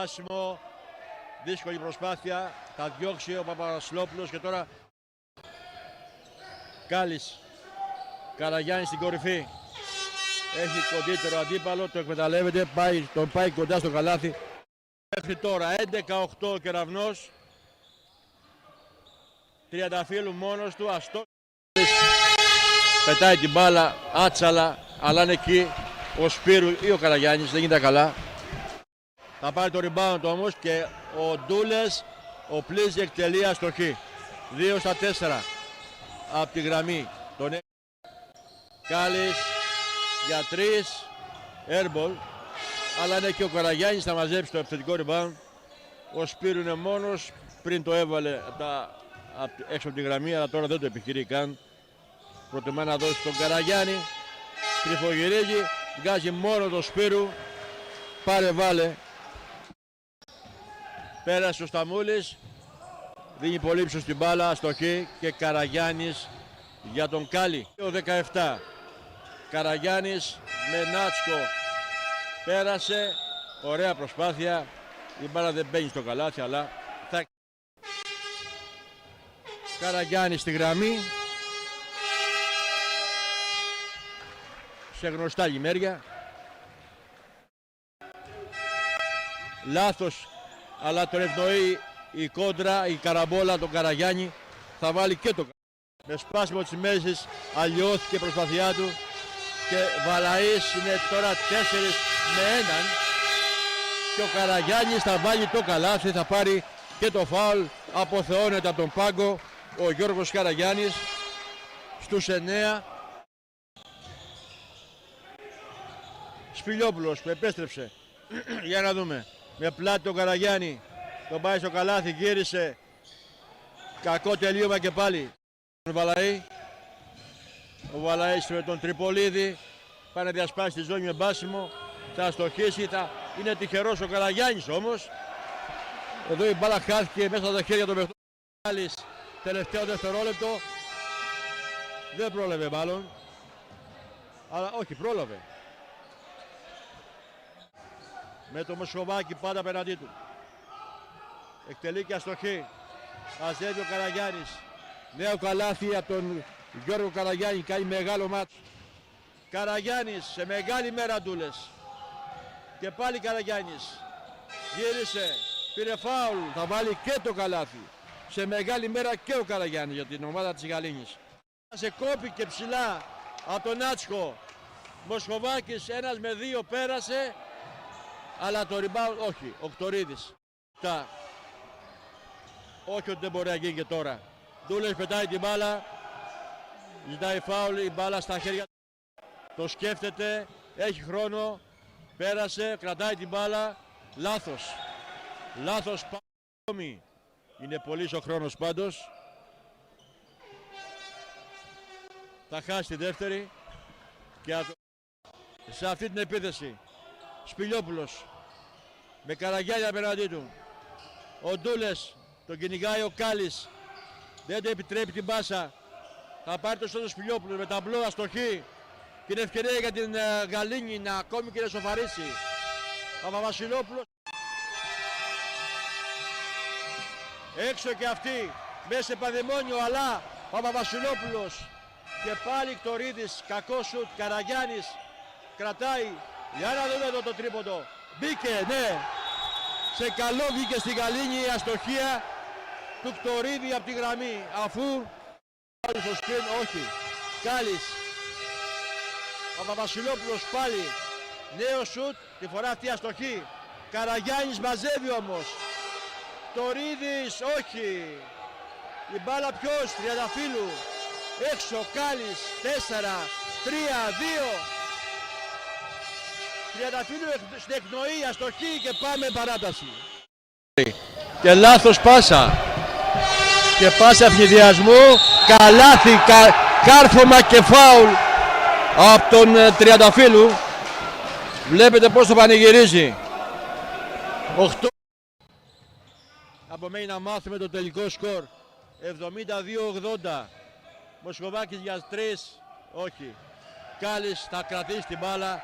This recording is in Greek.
Άσιμο, δύσκολη προσπάθεια, θα διώξει ο Παπαβασιλόπουλος και τώρα Κάλης. Καραγιάννης στην κορυφή. Έχει κοντύτερο αντίπαλο, το εκμεταλλεύεται, τον πάει κοντά στο καλάθι. Μέχρι τώρα 11-8 ο Κεραυνός. Τριανταφύλου μόνος του, αστό. Πετάει την μπάλα, άτσαλα, αλλά είναι εκεί ο Σπύρου ή ο Καραγιάννης, δεν γίνεται καλά. Θα πάρει το rebound όμως και ο Ντούλες, ο Πλίζη εκτελεί αστοχή. 2-4 από τη γραμμή. Τον Κάλης για 3, airball, αλλά είναι και ο Καραγιάννης θα μαζέψει το επιθετικό rebound. Ο Σπύρου είναι μόνος, πριν το έβαλε έξω από τη γραμμή, αλλά τώρα δεν το επιχειρεί καν. Προτιμά να δώσει τον Καραγιάννη, τριφογυρίζει, βγάζει μόνο το Σπύρου, πάρε βάλε. Πέρασε ο Σταμούλης, δίνει πολύ πίσω στην μπάλα, αστοχή και Καραγιάννης για τον Κάλι. Ο 17, Καραγιάννης με Νάτσκο, πέρασε, ωραία προσπάθεια, η μπάλα δεν μπαίνει στο καλάθι, αλλά θα... Καραγιάννης στη γραμμή, σε γνωστά λιμέρια. Λάθος, αλλά τον ευνοεί η κόντρα, η καραμπόλα, τον Καραγιάννη. Θα βάλει και το με σπάσιμο της μέσης, αλλοιώθηκε η προσπαθειά του και Βαλαής είναι τώρα 4 με 1 και ο Καραγιάννης θα βάλει το καλάθι, θα πάρει και το φάουλ. Αποθεώνεται από τον πάγκο ο Γιώργος Καραγιάννης στους 9. Σπηλιόπουλος που επέστρεψε για να δούμε, με πλάτη τον Καραγιάννη, τον πάει στο καλάθι, γύρισε, κακό τελείωμα και πάλι τον Βαλαή. Ο Βαλαής με τον Τριπολίδη πάει να διασπάσει τη ζώνη με μπάσιμο, θα αστοχίσει, είναι τυχερός ο Καραγιάννης όμως. Εδώ η μπάλα χάθηκε μέσα στα χέρια των παιχτών. Τελευταίο δευτερόλεπτο, δεν πρόλαβε μάλλον, αλλά όχι, πρόλαβε. Με το Μοσχοβάκι πάντα απέναντί του. Εκτελεί και αστοχή. Αζεύει ο Καραγιάννης. Νέο καλάθι από τον Γιώργο Καραγιάννη. Κάνει μεγάλο μάτσο. Καραγιάννης σε μεγάλη μέρα Ντούλες. Και πάλι Καραγιάννης. Γύρισε. Πήρε φάουλ. Θα βάλει και το καλάθι. Σε μεγάλη μέρα και ο Καραγιάννης για την ομάδα της Γαλήνης. Σε κόπηκε ψηλά από τον Άτσχο. Μοσχοβάκης 1 με 2 πέρασε. Αλλά το rebound όχι, ο Κτορίδης. Όχι ότι δεν μπορεί να γίνει και τώρα. Ντούλες πετάει την μπάλα, ζητάει φάουλ, η μπάλα στα χέρια. Το σκέφτεται, έχει χρόνο, πέρασε, κρατάει την μπάλα. Λάθος. Λάθος πάλι. Είναι πολύς ο χρόνος πάντως. Θα χάσει τη δεύτερη. Και σε αυτή την επίθεση Σπηλιόπουλος με Καραγιάννη απέναντί του. Ο Ντούλες τον κυνηγάει ο Κάλης, δεν του επιτρέπει την πάσα. Θα πάρει το στόχο Σπηλιόπουλος με ταμπλό, αστοχή και είναι ευκαιρία για την Γαλήνη να ακόμη και να σοφαρίσει. Παπαβασιλόπουλος έξω και αυτή μέσα σε πανδαιμόνιο, αλλά Παπαβασιλόπουλος και πάλι Κτορίδης, κακό σουτ. Καραγιάννης κρατάει. Για να δούμε εδώ το τρίποντο. Μπήκε, ναι. Σε καλό βγήκε στη Γαλήνη η αστοχία του Κτορίδη από τη γραμμή. Αφού στο σκριν, όχι. Κάλης. Ο Παπαβασιλόπουλος πάλι. Νέο σουτ. Τη φορά αυτή αστοχή. Καραγιάννης μαζεύει όμως. Κτορίδης, όχι. Η μπάλα ποιος, Τριανταφύλου. Έξω, Κάλης. 4, 3, 2. Τριανταφύλου στην εκνοή, αστοχή και πάμε παράταση. Και λάθος πάσα. Και πάσα ευνηδιασμού, καλάθι, κάρφωμα και φάουλ από τον Τριανταφύλου. Βλέπετε πώς το πανηγυρίζει. 8. Απομένει να μάθουμε το τελικό σκορ. 72-80. Μοσχοβάκης για 3, όχι. Κάλης θα κρατήσει την μπάλα.